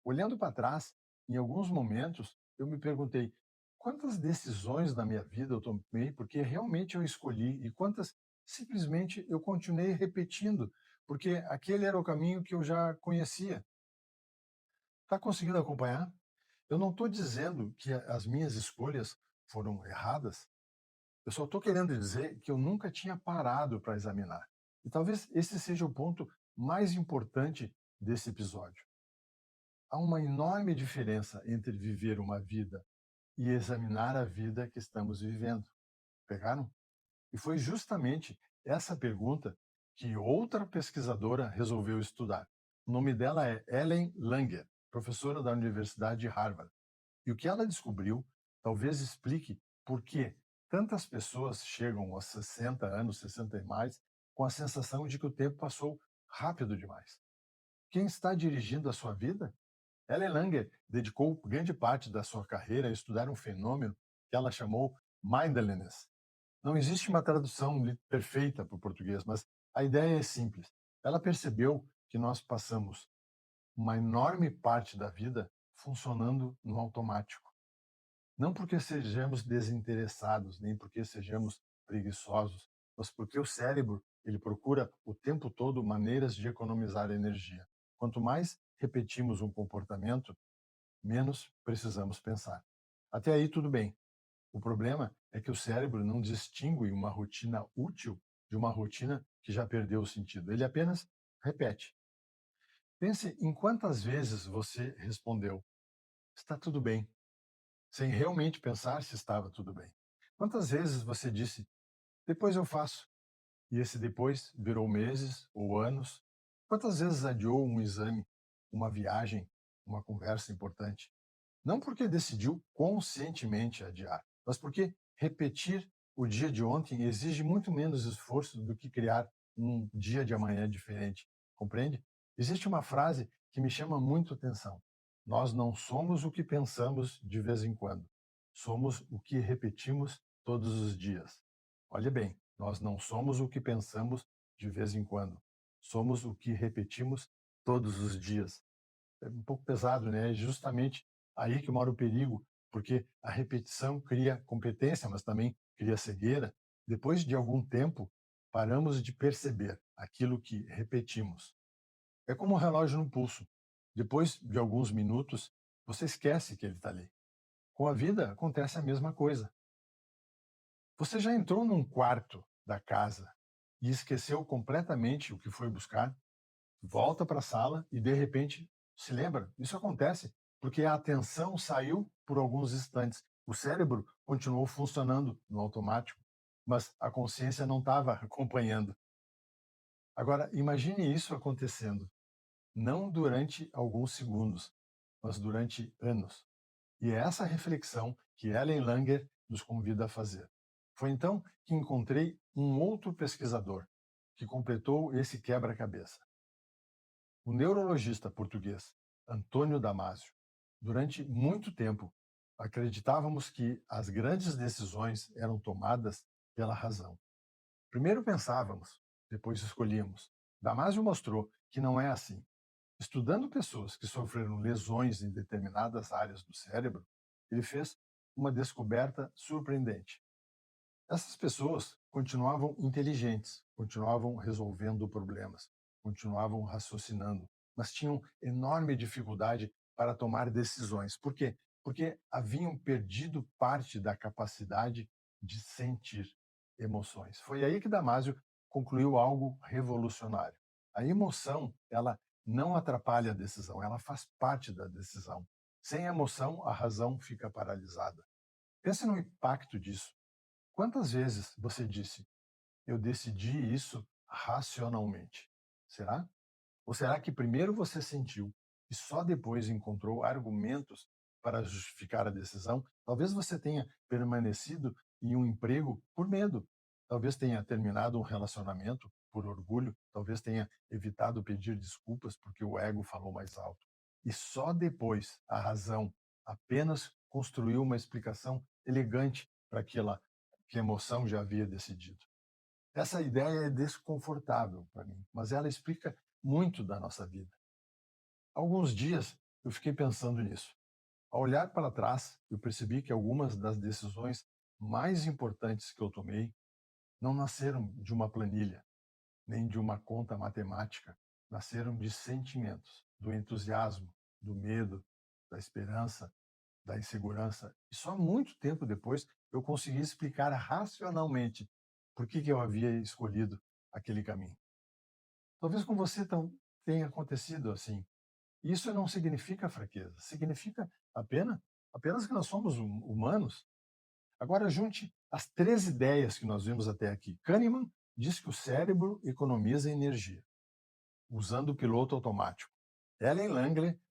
Olhando para trás, em alguns momentos, eu me perguntei quantas decisões na minha vida eu tomei porque realmente eu escolhi e quantas simplesmente eu continuei repetindo, porque aquele era o caminho que eu já conhecia. Está conseguindo acompanhar? Eu não estou dizendo que as minhas escolhas foram erradas, eu só estou querendo dizer que eu nunca tinha parado para examinar. E talvez esse seja o ponto mais importante desse episódio. Há uma enorme diferença entre viver uma vida e examinar a vida que estamos vivendo. Pegaram? E foi justamente essa pergunta que outra pesquisadora resolveu estudar. O nome dela é Ellen Langer, professora da Universidade de Harvard. E o que ela descobriu talvez explique por que tantas pessoas chegam aos 60 anos, 60 e mais, com a sensação de que o tempo passou rápido demais. Quem está dirigindo a sua vida? Ellen Langer dedicou grande parte da sua carreira a estudar um fenômeno que ela chamou mindfulness. Não existe uma tradução perfeita para o português, mas a ideia é simples. Ela percebeu que nós passamos uma enorme parte da vida funcionando no automático. Não porque sejamos desinteressados, nem porque sejamos preguiçosos, mas porque o cérebro ele procura o tempo todo maneiras de economizar energia. Quanto mais repetimos um comportamento, menos precisamos pensar. Até aí tudo bem. O problema é que o cérebro não distingue uma rotina útil de uma rotina que já perdeu o sentido. Ele apenas repete. Pense em quantas vezes você respondeu: está tudo bem, sem realmente pensar se estava tudo bem. Quantas vezes você disse: depois eu faço, e esse depois virou meses ou anos? Quantas vezes adiou um exame, uma viagem, uma conversa importante? Não porque decidiu conscientemente adiar, mas porque repetir o dia de ontem exige muito menos esforço do que criar um dia de amanhã diferente. Compreende? Existe uma frase que me chama muito atenção. Nós não somos o que pensamos de vez em quando. Somos o que repetimos todos os dias. Olha bem, nós não somos o que pensamos de vez em quando. Somos o que repetimos todos os dias. É um pouco pesado, né? É justamente aí que mora o perigo, porque a repetição cria competência, mas também cria cegueira. Depois de algum tempo, paramos de perceber aquilo que repetimos. É como um relógio no pulso. Depois de alguns minutos, você esquece que ele está ali. Com a vida acontece a mesma coisa. Você já entrou num quarto da casa e esqueceu completamente o que foi buscar? Volta para a sala e, de repente, se lembra. Isso acontece porque a atenção saiu por alguns instantes. O cérebro continuou funcionando no automático, mas a consciência não estava acompanhando. Agora, imagine isso acontecendo, não durante alguns segundos, mas durante anos. E é essa reflexão que Ellen Langer nos convida a fazer. Foi então que encontrei um outro pesquisador que completou esse quebra-cabeça. O neurologista português Antônio Damasio. Durante muito tempo, acreditávamos que as grandes decisões eram tomadas pela razão. Primeiro pensávamos, depois escolhíamos. Damasio mostrou que não é assim. Estudando pessoas que sofreram lesões em determinadas áreas do cérebro, ele fez uma descoberta surpreendente. Essas pessoas continuavam inteligentes, continuavam resolvendo problemas, continuavam raciocinando, mas tinham enorme dificuldade para tomar decisões. Por quê? Porque haviam perdido parte da capacidade de sentir emoções. Foi aí que Damasio concluiu algo revolucionário. A emoção, ela não atrapalha a decisão, ela faz parte da decisão. Sem emoção, a razão fica paralisada. Pense no impacto disso. Quantas vezes você disse: eu decidi isso racionalmente? Será? Ou será que primeiro você sentiu e só depois encontrou argumentos para justificar a decisão? Talvez você tenha permanecido em um emprego por medo. Talvez tenha terminado um relacionamento por orgulho. Talvez tenha evitado pedir desculpas porque o ego falou mais alto. E só depois a razão apenas construiu uma explicação elegante para aquela que a emoção já havia decidido. Essa ideia é desconfortável para mim, mas ela explica muito da nossa vida. Alguns dias Eu fiquei pensando nisso. Ao olhar para trás, eu percebi que algumas das decisões mais importantes que eu tomei não nasceram de uma planilha, nem de uma conta matemática, nasceram de sentimentos, do entusiasmo, do medo, da esperança, da insegurança. E só muito tempo depois eu consegui explicar racionalmente por que eu havia escolhido aquele caminho. Talvez com você tenha acontecido assim. Isso não significa fraqueza, significa apenas que nós somos humanos. Agora junte as 3 ideias que nós vimos até aqui. Kahneman diz que o cérebro economiza energia usando o piloto automático. Ellen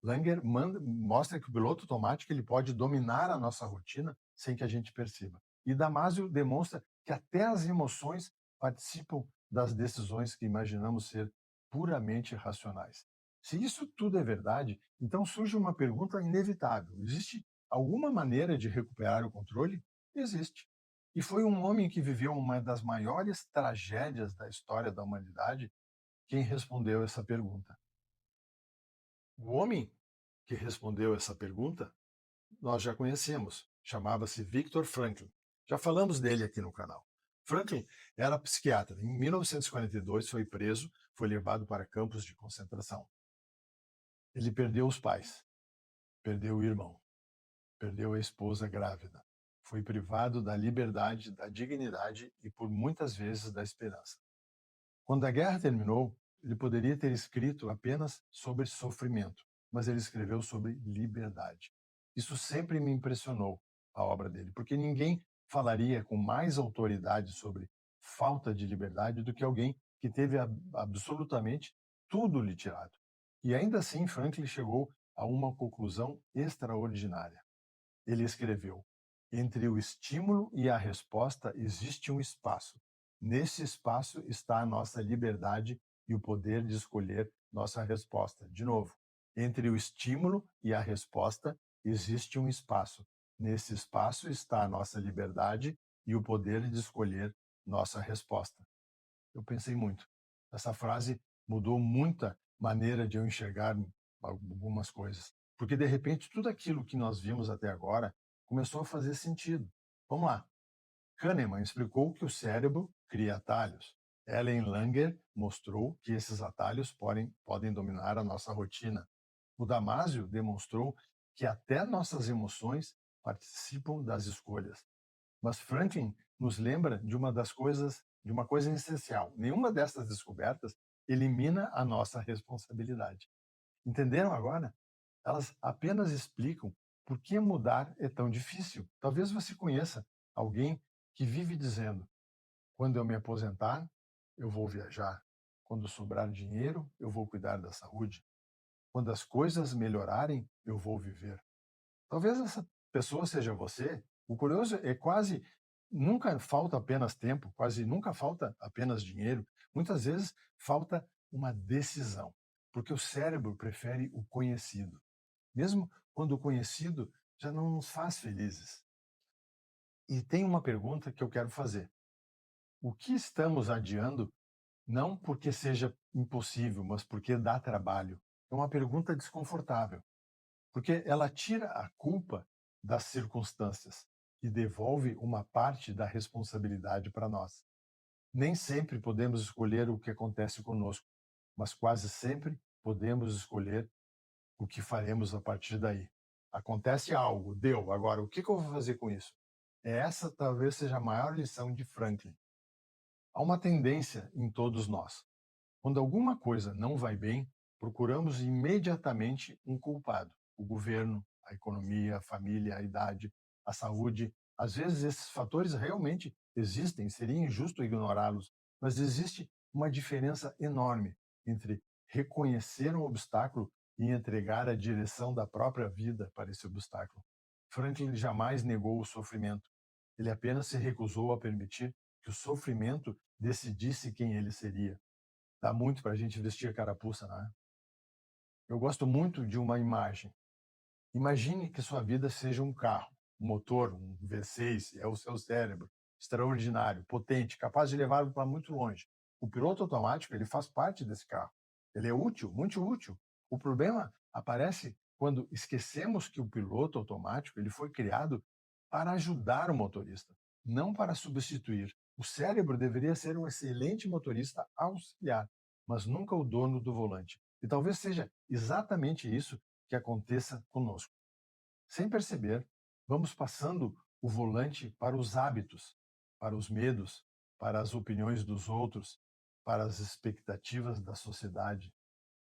Langer mostra que o piloto automático ele pode dominar a nossa rotina sem que a gente perceba. E Damasio demonstra que até as emoções participam das decisões que imaginamos ser puramente racionais. Se isso tudo é verdade, então surge uma pergunta inevitável: existe alguma maneira de recuperar o controle? Existe. E foi um homem que viveu uma das maiores tragédias da história da humanidade quem respondeu essa pergunta. O homem que respondeu essa pergunta nós já conhecemos, chamava-se Viktor Frankl. Já falamos dele aqui no canal. Frankl era psiquiatra. Em 1942 foi preso, foi levado para campos de concentração. Ele perdeu os pais, perdeu o irmão, perdeu a esposa grávida. Foi privado da liberdade, da dignidade e por muitas vezes da esperança. Quando a guerra terminou, ele poderia ter escrito apenas sobre sofrimento, mas ele escreveu sobre liberdade. Isso sempre me impressionou, a obra dele, porque ninguém falaria com mais autoridade sobre falta de liberdade do que alguém que teve absolutamente tudo lhe tirado. E ainda assim, Franklin chegou a uma conclusão extraordinária. Ele escreveu: entre o estímulo e a resposta existe um espaço. Nesse espaço está a nossa liberdade e o poder de escolher nossa resposta. De novo, entre o estímulo e a resposta existe um espaço. Nesse espaço está a nossa liberdade e o poder de escolher nossa resposta. Eu pensei muito. Essa frase mudou muita maneira de eu enxergar algumas coisas, porque de repente tudo aquilo que nós vimos até agora começou a fazer sentido. Vamos lá. Kahneman explicou que o cérebro cria atalhos. Ellen Langer mostrou que esses atalhos podem dominar a nossa rotina. O Damasio demonstrou que até nossas emoções participam das escolhas. Mas Franklin nos lembra de uma coisa essencial. Nenhuma dessas descobertas elimina a nossa responsabilidade. Entenderam agora? Elas apenas explicam por que mudar é tão difícil. Talvez você conheça alguém que vive dizendo: quando eu me aposentar, eu vou viajar. Quando sobrar dinheiro, eu vou cuidar da saúde. Quando as coisas melhorarem, eu vou viver. Talvez essa pessoa seja você. O curioso é quase nunca falta apenas tempo, quase nunca falta apenas dinheiro. Muitas vezes falta uma decisão, porque o cérebro prefere o conhecido, mesmo quando o conhecido já não nos faz felizes. E tem uma pergunta que eu quero fazer: o que estamos adiando não porque seja impossível, mas porque dá trabalho? É uma pergunta desconfortável, porque ela tira a culpa das circunstâncias e devolve uma parte da responsabilidade para nós. Nem sempre podemos escolher o que acontece conosco, mas quase sempre podemos escolher o que faremos a partir daí. Acontece algo, deu, agora o que eu vou fazer com isso? Essa talvez seja a maior lição de Franklin. Há uma tendência em todos nós. Quando alguma coisa não vai bem, procuramos imediatamente um culpado: o governo, a economia, a família, a idade, a saúde. Às vezes esses fatores realmente existem, seria injusto ignorá-los, mas existe uma diferença enorme entre reconhecer um obstáculo e entregar a direção da própria vida para esse obstáculo. Franklin jamais negou o sofrimento. Ele apenas se recusou a permitir que o sofrimento decidisse quem ele seria. Dá muito para a gente vestir a carapuça, né? Eu gosto muito de uma imagem. Imagine que sua vida seja um carro, um motor, um V6, é o seu cérebro, extraordinário, potente, capaz de levá-lo para muito longe. O piloto automático, ele faz parte desse carro. Ele é útil, muito útil. O problema aparece quando esquecemos que o piloto automático ele foi criado para ajudar o motorista, não para substituir. O cérebro deveria ser um excelente motorista auxiliar, mas nunca o dono do volante. E talvez seja exatamente isso que aconteça conosco. Sem perceber, vamos passando o volante para os hábitos, para os medos, para as opiniões dos outros, para as expectativas da sociedade.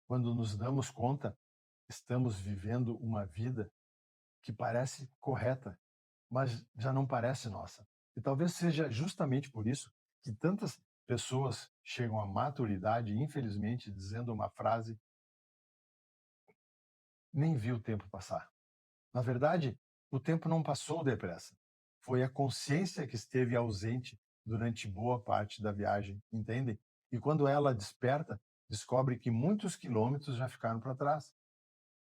Quando nos damos conta, estamos vivendo uma vida que parece correta, mas já não parece nossa. E talvez seja justamente por isso que tantas pessoas chegam à maturidade, infelizmente, dizendo uma frase: nem vi o tempo passar. Na verdade, o tempo não passou depressa. Foi a consciência que esteve ausente durante boa parte da viagem, entendem? E quando ela desperta, descobre que muitos quilômetros já ficaram para trás.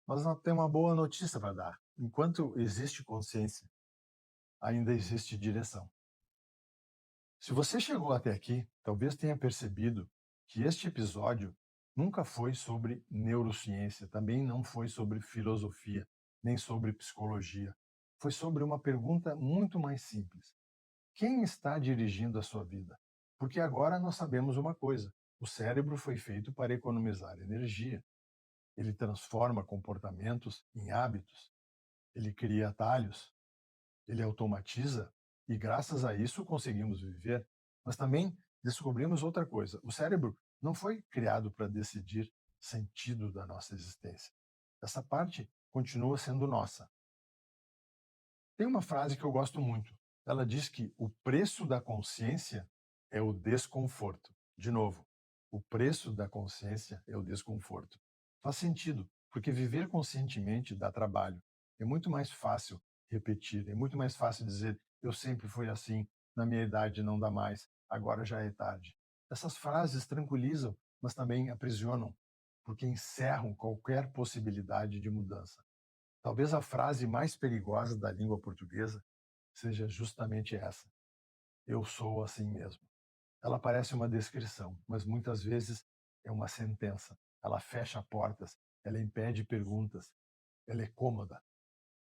Mas nós temos uma boa notícia para dar. Enquanto existe consciência, ainda existe direção. Se você chegou até aqui, talvez tenha percebido que este episódio nunca foi sobre neurociência, também não foi sobre filosofia, nem sobre psicologia. Foi sobre uma pergunta muito mais simples: quem está dirigindo a sua vida? Porque agora nós sabemos uma coisa: o cérebro foi feito para economizar energia. Ele transforma comportamentos em hábitos, ele cria atalhos, ele automatiza e graças a isso conseguimos viver. Mas também descobrimos outra coisa: o cérebro não foi criado para decidir sentido da nossa existência. Essa parte continua sendo nossa. Tem uma frase que eu gosto muito. Ela diz que o preço da consciência é o desconforto. De novo, o preço da consciência é o desconforto. Faz sentido, porque viver conscientemente dá trabalho. É muito mais fácil repetir, é muito mais fácil dizer: eu sempre fui assim, na minha idade não dá mais, agora já é tarde. Essas frases tranquilizam, mas também aprisionam, porque encerram qualquer possibilidade de mudança. Talvez a frase mais perigosa da língua portuguesa seja justamente essa: eu sou assim mesmo. Ela parece uma descrição, mas muitas vezes é uma sentença. Ela fecha portas, ela impede perguntas, ela é cômoda,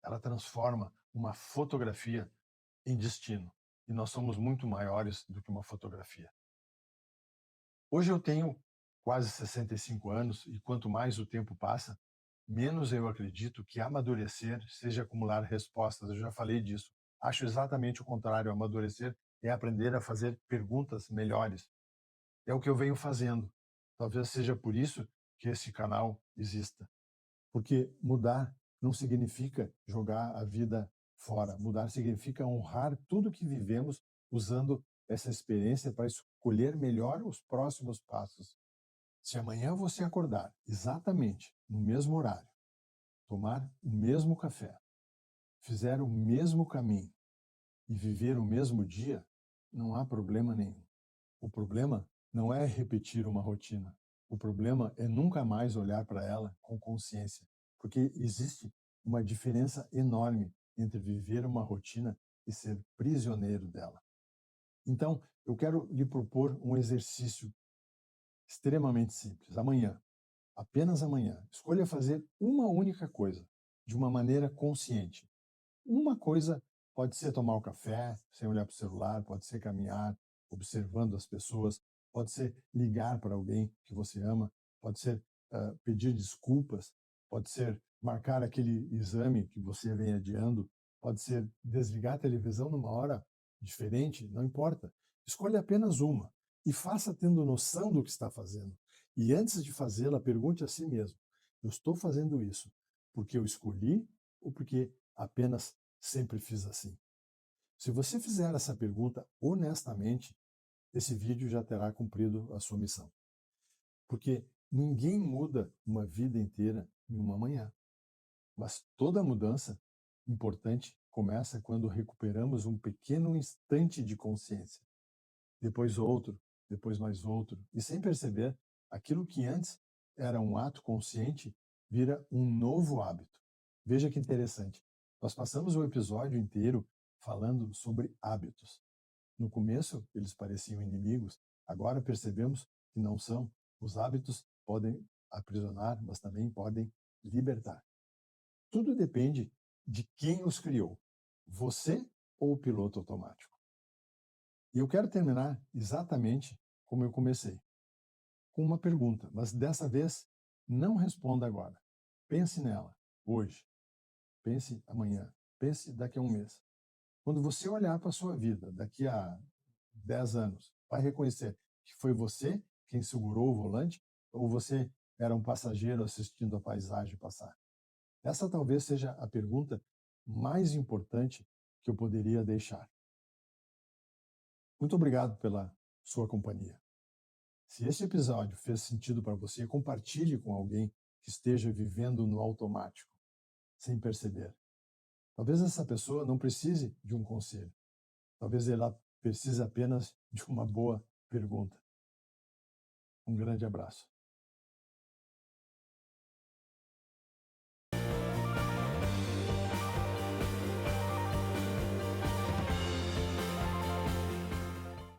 ela transforma uma fotografia em destino. E nós somos muito maiores do que uma fotografia. Hoje eu tenho quase 65 anos e quanto mais o tempo passa, menos eu acredito que amadurecer seja acumular respostas. Eu já falei disso. Acho exatamente o contrário. Amadurecer é aprender a fazer perguntas melhores. É o que eu venho fazendo. Talvez seja por isso que esse canal exista. Porque mudar não significa jogar a vida fora. Mudar significa honrar tudo que vivemos usando essa experiência para escolher melhor os próximos passos. Se amanhã você acordar exatamente no mesmo horário, tomar o mesmo café, fizer o mesmo caminho e viver o mesmo dia, não há problema nenhum. O problema não é repetir uma rotina. O problema é nunca mais olhar para ela com consciência, porque existe uma diferença enorme entre viver uma rotina e ser prisioneiro dela. Então, eu quero lhe propor um exercício extremamente simples. Amanhã, apenas amanhã, escolha fazer uma única coisa, de uma maneira consciente. Uma coisa pode ser tomar o café sem olhar para o celular, pode ser caminhar, observando as pessoas, pode ser ligar para alguém que você ama, pode ser pedir desculpas, pode ser marcar aquele exame que você vem adiando, pode ser desligar a televisão numa hora diferente, não importa. Escolha apenas uma e faça tendo noção do que está fazendo. E antes de fazê-la, pergunte a si mesmo: eu estou fazendo isso porque eu escolhi ou porque apenas sempre fiz assim? Se você fizer essa pergunta honestamente, esse vídeo já terá cumprido a sua missão. Porque ninguém muda uma vida inteira em uma manhã. Mas toda mudança importante começa quando recuperamos um pequeno instante de consciência. Depois outro, depois mais outro. E sem perceber, aquilo que antes era um ato consciente vira um novo hábito. Veja que interessante. Nós passamos o episódio inteiro falando sobre hábitos. No começo, eles pareciam inimigos, agora percebemos que não são. Os hábitos podem aprisionar, mas também podem libertar. Tudo depende de quem os criou, você ou o piloto automático. E eu quero terminar exatamente como eu comecei, com uma pergunta, mas dessa vez não responda agora. Pense nela, hoje. Pense amanhã. Pense daqui a um mês. Quando você olhar para a sua vida daqui a 10 anos, vai reconhecer que foi você quem segurou o volante ou você era um passageiro assistindo a paisagem passar? Essa talvez seja a pergunta mais importante que eu poderia deixar. Muito obrigado pela sua companhia. Se esse episódio fez sentido para você, compartilhe com alguém que esteja vivendo no automático, sem perceber. Talvez essa pessoa não precise de um conselho. Talvez ela precise apenas de uma boa pergunta. Um grande abraço.